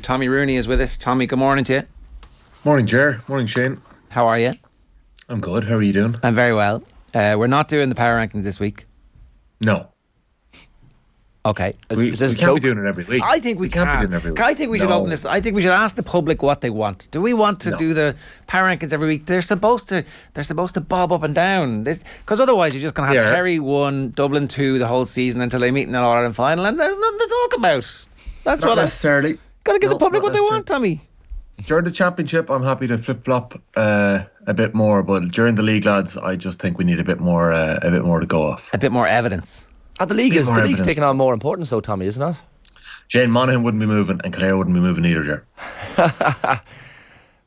Tommy Rooney is with us. Tommy, good morning to you. Morning, Ger. Morning, Shane. How are you? I'm good. How are you doing? I'm very well. We're not doing the power rankings this week. No. Okay. We can't be doing it every week. I think we can't can. be doing it every week. I think we should open this. I think we should ask the public what they want. Do we want to do the power rankings every week? They're supposed to bob up and down. Because otherwise you're just going to have Kerry 1, Dublin 2 the whole season until they meet in an All-Ireland final, and there's nothing to talk about. That's not necessarily. Got to give the public what they want, Tommy. During the championship, I'm happy to flip-flop a bit more, but during the league, lads, I just think we need a bit more to go off. A bit more evidence. The league's taking on more importance, though, Tommy, isn't it? Shane, Monaghan wouldn't be moving, and Clare wouldn't be moving either, Ger.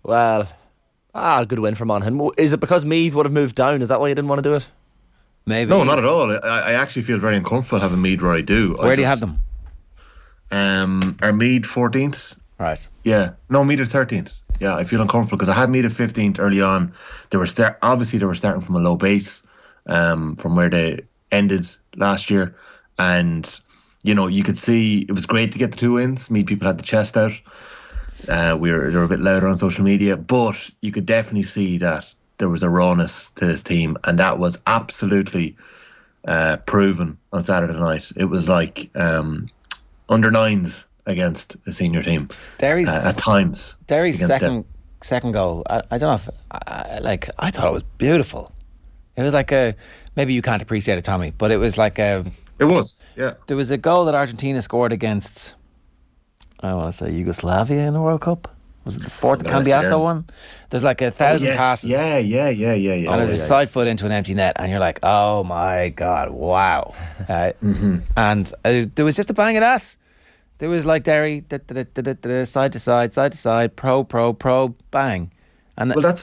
Well, good win for Monaghan. Is it because Meath would have moved down? Is that why you didn't want to do it? Maybe. No, not at all. I actually feel very uncomfortable having Meath where I do. Where do you have them? Are Meath 14th? Right. Yeah. No, Meath are 13th. Yeah, I feel uncomfortable because I had Meath at 15th early on. They were starting from a low base, from where they ended last year, and you could see it was great to get the 2 wins. Meath people had the chest out. They were a bit louder on social media, but you could definitely see that there was a rawness to this team, and that was absolutely proven on Saturday night. It was like under 9s against a senior team. Derry's at times. Derry's second goal. I don't know if I thought it was beautiful. It was like maybe you can't appreciate it, Tommy, but it was like it was, yeah. There was a goal that Argentina scored against, I want to say Yugoslavia in the World Cup. Was it the fourth Cambiasso one? There's like 1,000 passes. Yeah. And there's a side foot into an empty net, and you're like, oh my God, wow. And there was just a bang of that. There was like Derry, side to side, pro, bang. And well,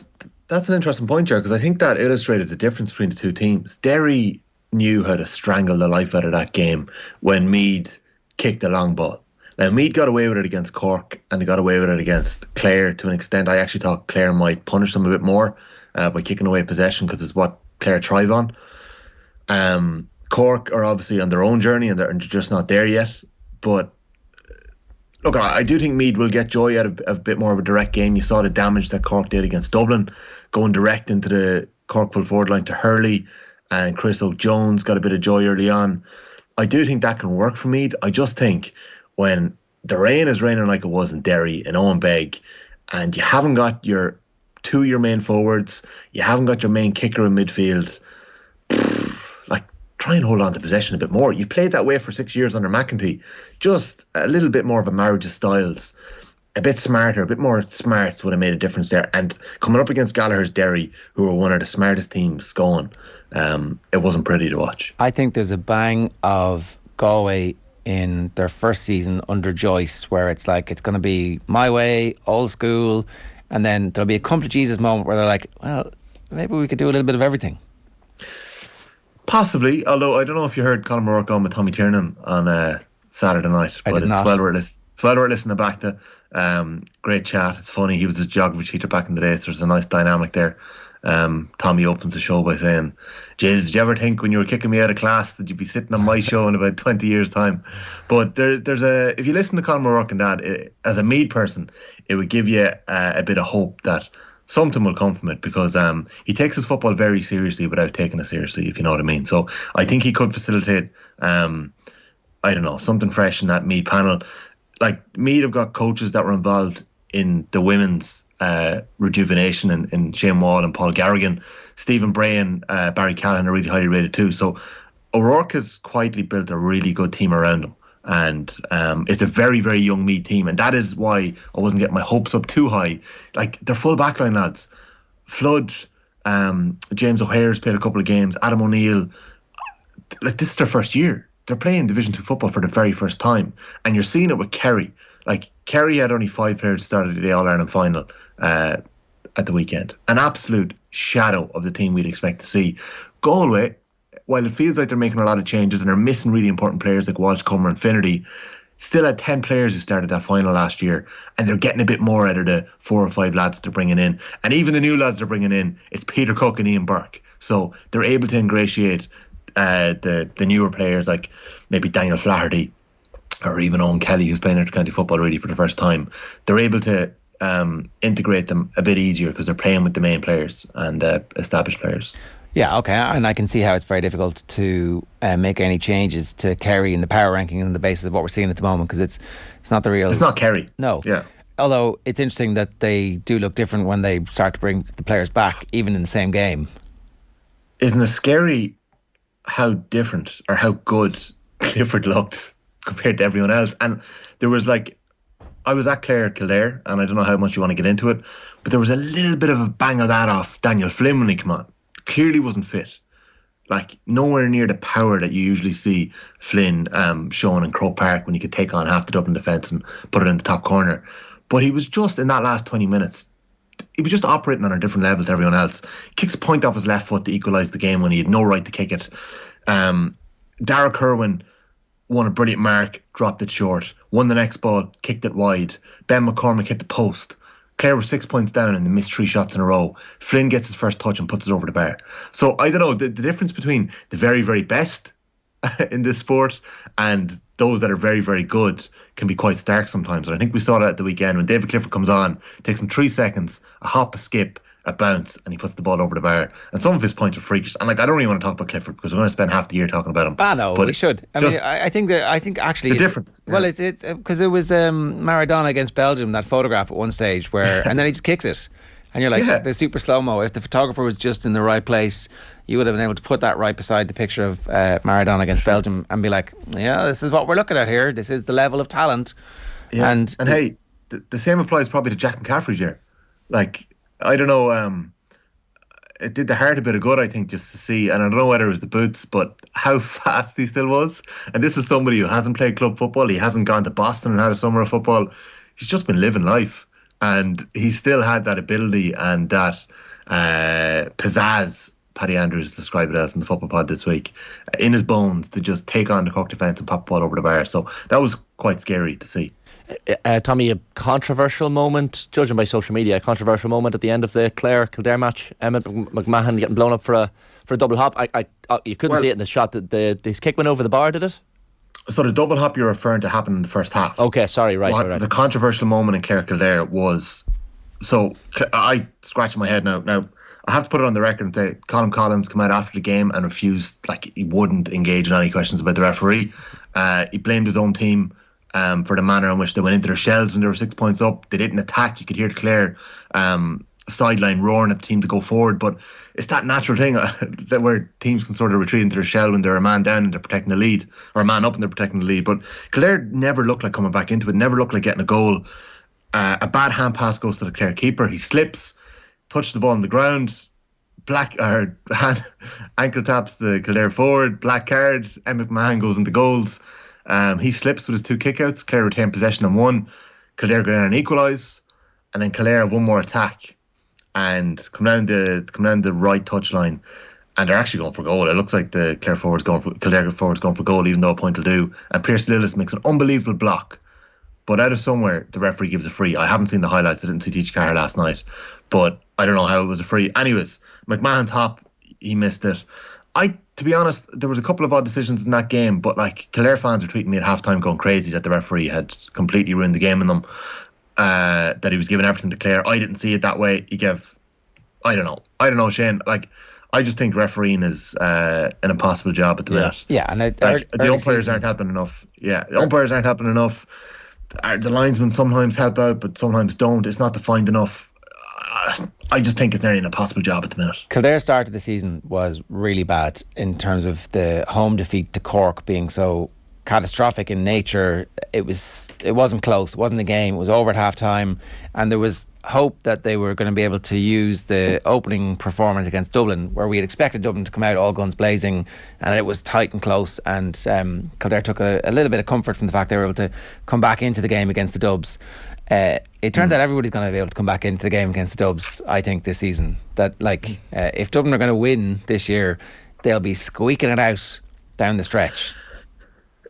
that's an interesting point, Ger, because I think that illustrated the difference between the two teams. Derry knew how to strangle the life out of that game when Meath kicked the long ball. Now, Meath got away with it against Cork, and they got away with it against Clare to an extent. I actually thought Clare might punish them a bit more by kicking away possession, because it's what Clare thrive on. Cork are obviously on their own journey, and they're just not there yet. But look, I do think Meath will get joy out of a bit more of a direct game. You saw the damage that Cork did against Dublin, going direct into the Cork full forward line to Hurley, and Chris O'Jones got a bit of joy early on. I do think that can work for Meath. I just think when the rain is raining like it was in Derry and Owen Begg, and you haven't got your main forwards, you haven't got your main kicker in midfield, try and hold on to possession a bit more. You played that way for 6 years under McEntee. Just a little bit more of a marriage of styles, a bit smarter, a bit more smarts would have made a difference there. And coming up against Gallagher's Derry, who were one of the smartest teams going, it wasn't pretty to watch. I think there's a bang of Galway in their first season under Joyce, where it's like it's going to be my way, old school, and then there'll be a come to Jesus moment where they're like, well, maybe we could do a little bit of everything. Possibly, although I don't know if you heard Colin O'Rourke on with Tommy Tiernan on Saturday night, but it's well worth listening back to. Great chat. It's funny, he was a geography teacher back in the day, so there's a nice dynamic there. Tommy opens the show by saying, "Jays, did you ever think when you were kicking me out of class that you'd be sitting on my show in about 20 years' time?" But if you listen to Colin O'Rourke and that, as a Meath person, it would give you a bit of hope that something will come from it, because he takes his football very seriously without taking it seriously, if you know what I mean. So I think he could facilitate, something fresh in that Meath panel. Like, Meath have got coaches that were involved in the women's rejuvenation, and Shane Wall and Paul Garrigan, Stephen Bray and Barry Callahan are really highly rated too. So O'Rourke has quietly built a really good team around him. And it's a very, very young Meath team, and that is why I wasn't getting my hopes up too high. Like, they're full backline lads. Flood, James O'Hare's played a couple of games, Adam O'Neill. Like, this is their first year. They're playing Division 2 football for the very first time, and you're seeing it with Kerry. Like, Kerry had only 5 players started the All-Ireland final at the weekend. An absolute shadow of the team we'd expect to see. Galway, while it feels like they're making a lot of changes and they're missing really important players like Walsh, Comer and Finnerty, still had 10 players who started that final last year, and they're getting a bit more out of the 4 or 5 lads they're bringing in. And even the new lads they're bringing in, it's Peter Cook and Ian Burke. So they're able to ingratiate the newer players like maybe Daniel Flaherty, or even Owen Kelly, who's playing inter-county football really for the first time, they're able to integrate them a bit easier because they're playing with the main players and established players. Yeah, okay, and I can see how it's very difficult to make any changes to Kerry in the power ranking on the basis of what we're seeing at the moment, because it's not the real. It's not Kerry. No. Yeah. Although it's interesting that they do look different when they start to bring the players back, even in the same game. Isn't it scary how different or how good Clifford looked compared to everyone else? And there was I was at Clare Kildare, and I don't know how much you want to get into it, but there was a little bit of a bang of that off Daniel Flynn when he came on. Clearly wasn't fit. Nowhere near the power that you usually see Flynn showing in Croke Park when he could take on half the Dublin defence and put it in the top corner. But he was just, in that last 20 minutes, he was just operating on a different level to everyone else. Kicks a point off his left foot to equalise the game when he had no right to kick it. Dara Kerwin won a brilliant mark, dropped it short. Won the next ball, kicked it wide. Ben McCormick hit the post. Clare were 6 points down and they missed 3 shots in a row. Flynn gets his first touch and puts it over the bar. So I don't know, the difference between the very, very best in this sport and those that are very, very good can be quite stark sometimes. And I think we saw that at the weekend when David Clifford comes on, takes him 3 seconds, a hop, a skip, a bounce, and he puts the ball over the bar. And some of his points are freakish. And I don't really want to talk about Clifford because we're going to spend half the year talking about him. No, but we should. I think actually the difference. Well, it because it was Maradona against Belgium, that photograph at one stage where, and then he just kicks it, and you're like, the super slow mo. If the photographer was just in the right place, you would have been able to put that right beside the picture of Maradona against Belgium and be like, yeah, this is what we're looking at here. This is the level of talent. Yeah. And hey, the same applies probably to Jack McCaffrey's year. I don't know, it did the heart a bit of good, I think, just to see, and I don't know whether it was the boots, but how fast he still was. And this is somebody who hasn't played club football, he hasn't gone to Boston and had a summer of football. He's just been living life, and he still had that ability and that pizzazz, Paddy Andrews described it as in the football pod this week, in his bones to just take on the Cork defence and pop the ball over the bar. So that was quite scary to see. Tommy, a controversial moment, judging by social media, a controversial moment at the end of the Clare Kildare match. Emmett McMahon getting blown up for a double hop. You couldn't see it in the shot. His kick went over the bar, did it? So the double hop you're referring to happened in the first half. Okay, sorry, right. The controversial moment in Clare Kildare was, so I scratching my head now. Now I have to put it on the record and say Colin Collins came out after the game and refused, he wouldn't engage in any questions about the referee. He blamed his own team for the manner in which they went into their shells when they were 6 points up. They didn't attack. You could hear the Clare sideline roaring at the team to go forward, but it's that natural thing that where teams can sort of retreat into their shell when they're a man down and they're protecting the lead, or a man up and they're protecting the lead. But Clare never looked like coming back into it, never looked like getting a goal. A bad hand pass goes to the Clare keeper. He slips, touches the ball on the ground, ankle taps the Kildare forward, black card. Emmett McMahon goes into goals. He slips with his 2 kickouts. Clare retain possession on 1. Kildare go down and equalise, and then Kildare have one more attack and come down the right touchline, and they're actually going for goal. It looks like the Kildare forwards going for goal, even though a point will do. And Pierce Lillis makes an unbelievable block, but out of somewhere the referee gives a free. I haven't seen the highlights. I didn't see Teach Carr last night, but I don't know how it was a free. Anyways, McMahon top, he missed it. To be honest, there was a couple of odd decisions in that game, but Kildare fans were tweeting me at halftime going crazy that the referee had completely ruined the game in them, that he was giving everything to Clare. I didn't see it that way. He gave, I don't know, Shane. I just think refereeing is an impossible job at the minute. Yeah, and the umpires aren't helping enough. Yeah, the umpires aren't helping enough. The linesmen sometimes help out, but sometimes don't. It's not defined enough. I just think it's nearly an impossible job at the minute. Kildare's start of the season was really bad in terms of the home defeat to Cork being so catastrophic in nature. It wasn't close. It wasn't a game. It was over at half time, and there was hope that they were going to be able to use the opening performance against Dublin, where we had expected Dublin to come out all guns blazing, and it was tight and close, and Kildare took a little bit of comfort from the fact they were able to come back into the game against the Dubs. It turns out everybody's going to be able to come back into the game against the Dubs, I think, this season. That if Dublin are going to win this year, they'll be squeaking it out down the stretch.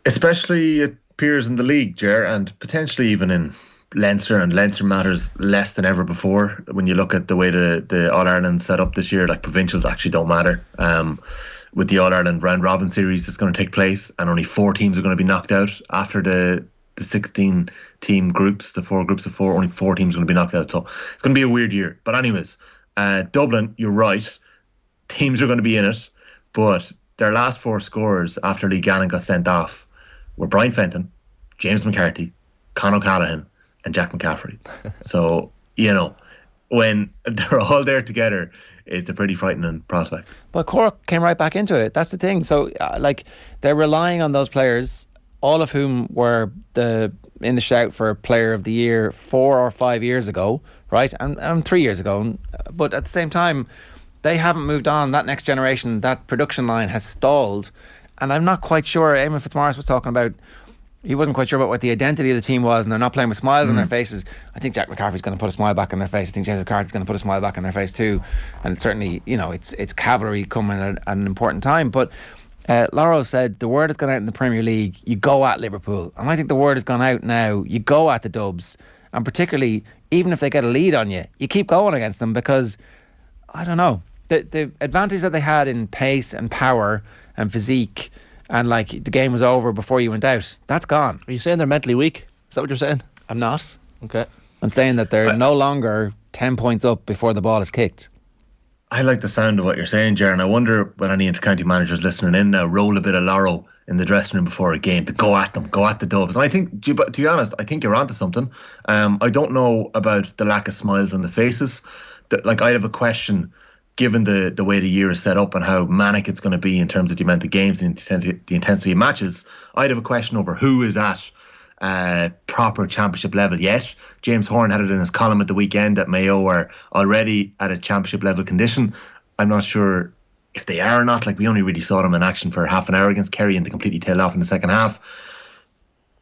Especially it appears in the league, Ger, and potentially even in Leinster, and Leinster matters less than ever before when you look at the way the All-Ireland set up this year. Provincials actually don't matter. with the All-Ireland round robin series that's going to take place, and only 4 teams are going to be knocked out after the 16 team groups, the 4 groups of 4, only 4 teams are going to be knocked out. So it's going to be a weird year. But anyways, Dublin, you're right, teams are going to be in it, but their last 4 scorers after Lee Gannon got sent off were Brian Fenton, James McCarthy, Con O'Callaghan and Jack McCaffrey. So, when they're all there together, it's a pretty frightening prospect. But Cork came right back into it. That's the thing. So, they're relying on those players, all of whom were in the shout for Player of the Year 4 or 5 years ago, right? And 3 years ago. But at the same time, they haven't moved on. That next generation, that production line has stalled. And I'm not quite sure. Eamon Fitzmaurice was talking about, he wasn't quite sure about what the identity of the team was, and they're not playing with smiles on their faces. I think Jack McCaffrey's going to put a smile back on their face. I think James McCarthy's going to put a smile back on their face too. And certainly, it's cavalry coming at an important time. But Laro said the word has gone out in the Premier League, you go at Liverpool. And I think the word has gone out now, you go at the Dubs. And particularly, even if they get a lead on you, you keep going against them, because, I don't know, the advantage that they had in pace and power and physique, and the game was over before you went out, that's gone. Are you saying they're mentally weak? Is that what you're saying? I'm not. Okay. I'm saying that they're no longer 10 points up before the ball is kicked. I like the sound of what you're saying, Ger, and I wonder when any inter-county managers listening in now roll a bit of Laro in the dressing room before a game to go at them, go at the Dubs. And I think, to be honest, I think you're onto something. I don't know about the lack of smiles on the faces. I have a question, given the way the year is set up and how manic it's going to be in terms of the amount of games and the intensity of matches. I'd have a question over who is at proper championship level yet. James Horn had it in his column at the weekend that Mayo are already at a championship level condition. I'm not sure if they are or not. We only really saw them in action for half an hour against Kerry and they completely tailed off in the second half.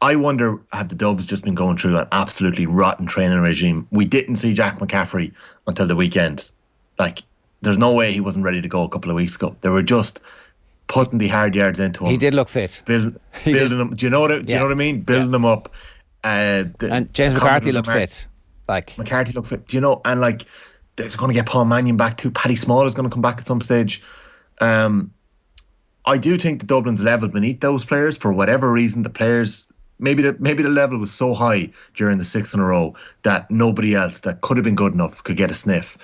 I wonder, have the Dubs just been going through an absolutely rotten training regime? We didn't see Jack McCaffrey until the weekend. There's no way he wasn't ready to go a couple of weeks ago. They were just putting the hard yards into him. He did look fit. Building them. Do you know what I mean? Building them up. And James McCarthy looked fit. McCarthy looked fit. Do you know? And they're going to get Paul Mannion back too. Paddy Small is going to come back at some stage. I do think the Dublin's level beneath those players for whatever reason. The players, maybe the level was so high during the 6 in a row that nobody else that could have been good enough could get a sniff.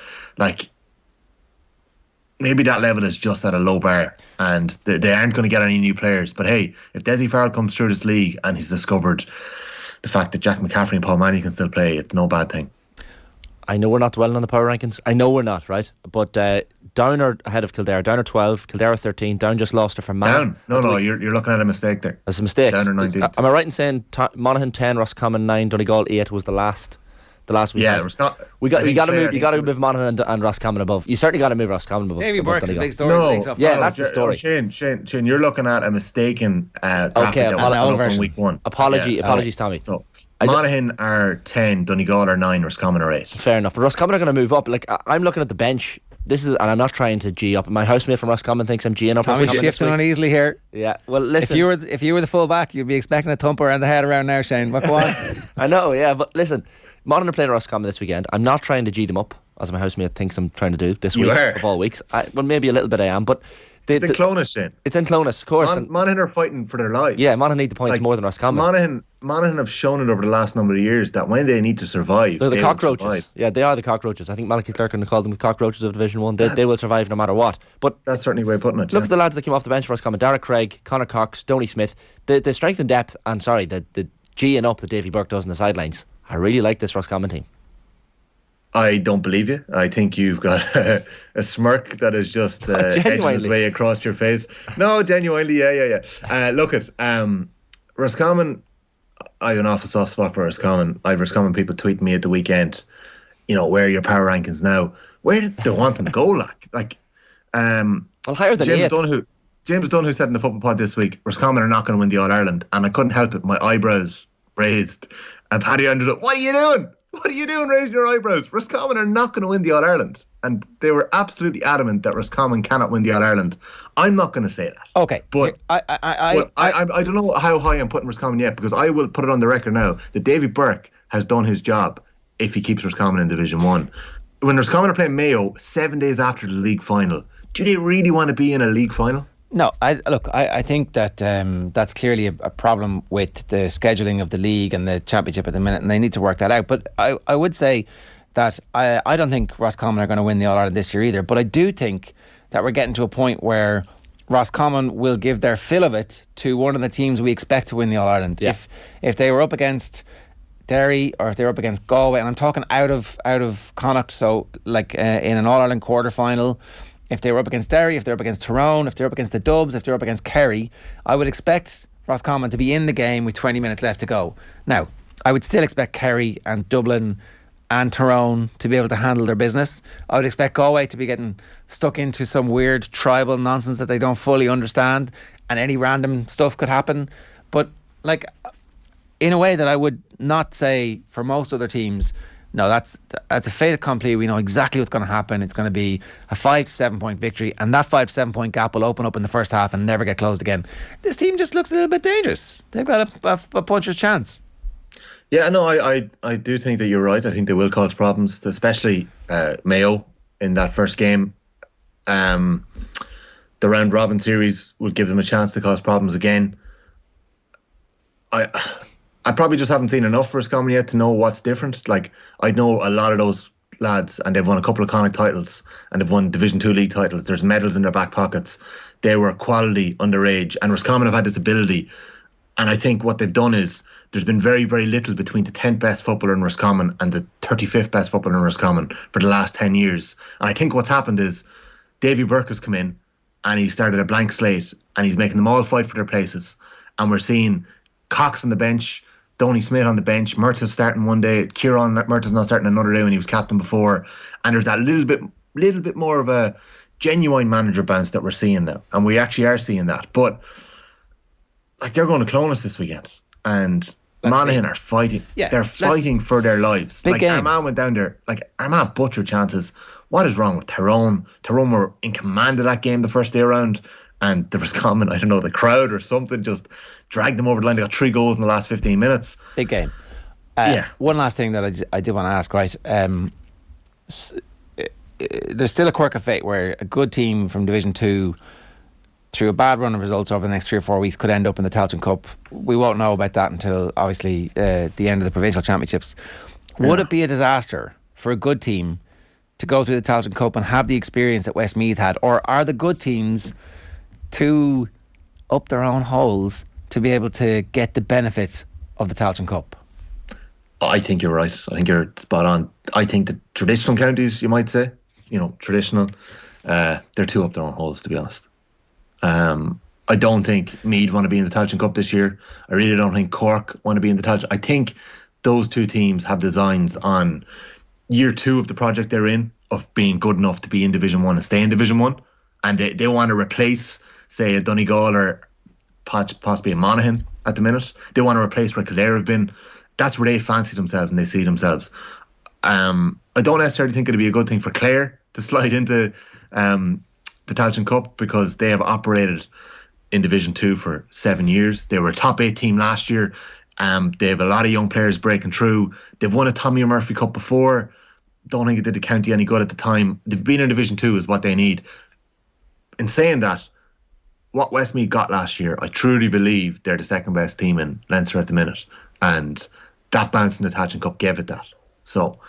Maybe that level is just at a low bar and they aren't going to get any new players. But hey, if Desi Farrell comes through this league and he's discovered the fact that Jack McCaffrey and Paul Mannion can still play, it's no bad thing. I know we're not dwelling on the power rankings. I know we're not, right? But Down are ahead of Kildare. Down are 12, Kildare are 13. Down just lost it for Monaghan. Down? No, you're looking at a mistake there. That's a mistake. Down are 19. Am I right in saying Monaghan 10, Roscommon 9, Donegal 8 was the last week? Yeah, it's not. You got to move Monaghan and Roscommon above. You certainly got to move Roscommon above. Davy Burke's a big story. No, that's the story. Shane, you're looking at a mistaken graphic that was up in week 1. Apologies, Tommy. So Monaghan are 10, Donegal are 9, Roscommon are 8. Fair enough, but Roscommon are going to move up. I'm looking at the bench. And I'm not trying to G up. My housemate from Roscommon thinks I'm G'ing up. Tommy's shifting uneasily here. Yeah, well, listen. If you were the full back, you'd be expecting a thump around the head around now, Shane. But go on. I know, yeah, but listen. Monaghan are playing Roscommon this weekend. I'm not trying to G them up, as my housemate thinks I'm trying to do this week of all weeks. Well, maybe a little bit I am, but it's in Clonus, Shane. It's in Clonus, of course. Monaghan are fighting for their lives. Yeah, Monaghan need the points more than Roscommon. Monaghan have shown it over the last number of years that when they need to survive, they're the cockroaches. Yeah, they are the cockroaches. I think Malachy Clerk can call them the cockroaches of Division 1. They will survive no matter what. But that's certainly a way of putting it. Look at the lads that came off the bench for Roscommon. Derek Craig, Conor Cox, Donny Smith. The strength and depth, and the G-ing up that Davy Burke does on the sidelines. I really like this Roscommon team. I don't believe you. I think you've got a smirk that is just edging its way across your face. No, genuinely, yeah. Look at Roscommon. I have an awful soft spot for Roscommon. I have Roscommon people tweeting me at the weekend, where are your power rankings now? Where did they want them to go? Higher than James Dunn, who said in the football pod this week, Roscommon are not going to win the All-Ireland. And I couldn't help it. My eyebrows raised. And Paddy ended up, what are you doing? What are you doing raising your eyebrows? Roscommon are not going to win the All-Ireland. And they were absolutely adamant that Roscommon cannot win the All-Ireland. I'm not going to say that. Okay. But I don't know how high I'm putting Roscommon yet, because I will put it on the record now that Davy Burke has done his job if he keeps Roscommon in Division 1. When Roscommon are playing Mayo 7 days after the league final, do they really want to be in a league final? No, I think that that's clearly a problem with the scheduling of the league and the championship at the minute, and they need to work that out. But I would say that I don't think Roscommon are going to win the All-Ireland this year either, but I do think that we're getting to a point where Roscommon will give their fill of it to one of the teams we expect to win the All-Ireland. Yeah. If they were up against Derry, or if they were up against Galway, and I'm talking out of Connacht, so like in an All-Ireland quarter-final, if they were up against Derry, if they're up against Tyrone, if they're up against the Dubs, if they're up against Kerry, I would expect Roscommon to be in the game with 20 minutes left to go. Now, I would still expect Kerry and Dublin and Tyrone to be able to handle their business. I would expect Galway to be getting stuck into some weird tribal nonsense that they don't fully understand, and any random stuff could happen. But like, in a way that I would not say for most other teams, no, that's a fait accompli. We know exactly what's going to happen. It's going to be a 5 to 7 point victory, and that 5 to 7 point gap will open up in the first half and never get closed again. This team just looks a little bit dangerous. They've got a puncher's chance. Yeah, no, I do think that you're right. I think they will cause problems, especially Mayo in that first game. The round robin series would give them a chance to cause problems again. I probably just haven't seen enough for Roscommon yet to know what's different. Like, I know a lot of those lads, and they've won a couple of Connacht titles, and they've won Division 2 league titles. There's medals in their back pockets. They were quality underage, and Roscommon have had this ability. And I think what they've done is there's been very, very little between the 10th best footballer in Roscommon and the 35th best footballer in Roscommon for the last 10 years. And I think what's happened is Davy Burke has come in and he started a blank slate, and he's making them all fight for their places. And we're seeing Cox on the bench, Donny Smith on the bench, Murtaugh's starting one day, Kieran Murtaugh's not starting another day when he was captain before. And there's that little bit more of a genuine manager bounce that we're seeing now. And we actually are seeing that. But like, they're going to clone us this weekend. And Monaghan are fighting. Yeah, they're fighting for their lives. Big like game. Armagh went down there. Like, Armagh butchered chances. What is wrong with Tyrone? Tyrone were in command of that game the first day around, and there was common, I don't know, the crowd or something just dragged them over the line. They got 3 goals in the last 15 minutes. Big game. One last thing that I did want to ask, right? There's still a quirk of fate where a good team from Division 2, through a bad run of results over the next 3 or 4 weeks, could end up in the Tailteann Cup. We won't know about that until, obviously, the end of the provincial championships. Would it be a disaster for a good team to go through the Tailteann Cup and have the experience that Westmeath had? Or are the good teams too up their own holes to be able to get the benefit of the Tailteann Cup? I think you're right. I think you're spot on. I think the traditional counties, you might say, traditional, they're too up their own holes, to be honest. I don't think Meath want to be in the Tailteann Cup this year. I really don't think Cork want to be in the Tailteann. I think those two teams have designs on year 2 of the project they're in, of being good enough to be in Division 1 and stay in Division 1. And they want to replace, say, a Donegal or possibly a Monaghan at the minute. They want to replace where Kildare have been. That's where they fancy themselves and they see themselves. I don't necessarily think it'd be a good thing for Clare to slide into the Tailteann Cup, because they have operated in Division 2 for 7 years. They were a top 8 team last year. They have a lot of young players breaking through. They've won a Tommy Murphy Cup before. Don't think it did the county any good at the time. They've been in Division 2 is what they need. In saying that, what Westmeath got last year, I truly believe they're the second best team in Leinster at the minute. And that bounce in the Tailteann Cup gave it that. So,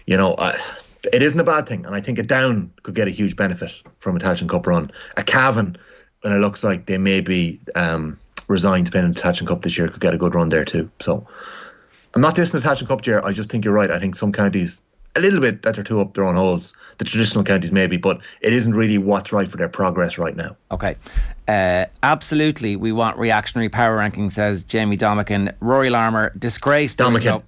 it isn't a bad thing. And I think a Down could get a huge benefit from a Tailteann Cup run. A Cavan, and it looks like they may be resigned to playing in the Tailteann Cup this year, could get a good run there too. So I'm not dissing the Tailteann Cup year. I just think you're right. I think some counties, a little bit, that they're too up their own holes. The traditional counties maybe, but it isn't really what's right for their progress right now. Okay. Absolutely, we want reactionary power ranking, says Jamie Dominican. Rory Larmour, disgraced. Dominican.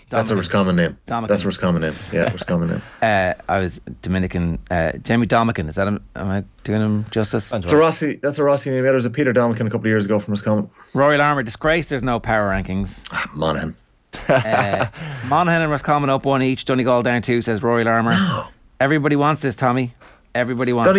That's a Roscommon name. Dominican. That's a Roscommon name. Yeah, Roscommon name. I was Dominican. Jamie Dominican, is that him? Am I doing him justice? That's a Rossi name. Yeah, there was a Peter Dominican a couple of years ago from Roscommon. Rory Larmour, disgraced. There's no power rankings. Monaghan. Monaghan and Roscommon up 1 each. Donegal down 2, says Rory Larmour. No. Everybody wants this, Tommy. Everybody wants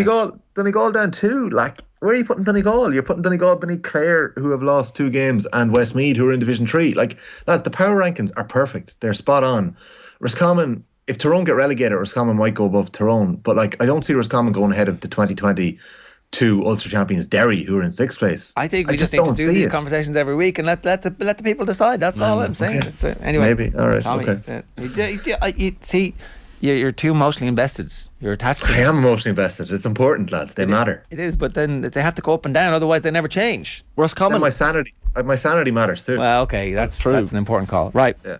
Donegal down 2. Like, where are you putting Donegal? You're putting Donegal beneath Clare, who have lost 2 games, and Westmeath, who are in Division 3. Like, lads, the power rankings are perfect. They're spot on. Roscommon, if Tyrone get relegated, Roscommon might go above Tyrone. But, like, I don't see Roscommon going ahead of the 2020 to Ulster champions Derry, who are in 6th place. I think we just need to do these conversations every week and let the people decide. That's all I'm saying. Okay. Anyway, maybe. All right. Tommy, Okay. you see, you're too emotionally invested. You're attached to them. I am emotionally invested. It's important, lads. They matter. It is, but then they have to go up and down. Otherwise, they never change. Roscommon. My sanity matters too. Well, okay, that's true. That's an important call, right? Yeah.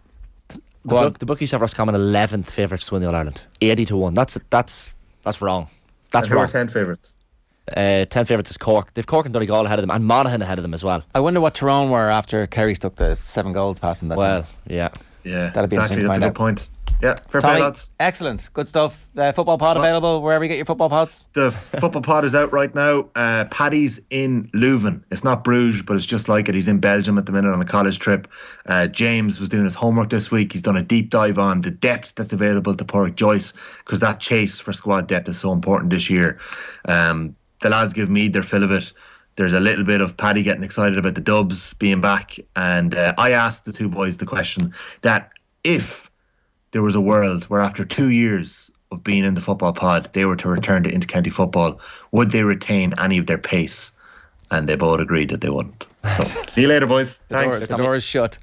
The bookies have Roscommon 11th favourites to win the All Ireland, 80-1. That's wrong. That's wrong. 10 favourites. 10 favourites is Cork. They've Cork and Donegal ahead of them, and Monaghan ahead of them as well. I wonder what Tyrone were after Kerry stuck the 7 goals past them that time. Yeah. Yeah, that'd be interesting to find that's a out. good point. Yeah, fair Tommy, play, lads. Excellent, good stuff. Football pod available wherever you get your football pods. The football pod is out right now. Paddy's in Leuven. It's not Bruges, but it's just like it. He's in Belgium at the minute on a college trip. James was doing his homework this week. He's done a deep dive on the depth that's available to Pádraig Joyce, because that chase for squad depth is so important this year. The lads give Meath their fill of it. There's a little bit of Paddy getting excited about the Dubs being back, and I asked the two boys the question that if there was a world where after 2 years of being in the football pod they were to return to inter-county football, would they retain any of their pace? And they both agreed that they wouldn't. So see you later, boys. Thanks. The door is shut.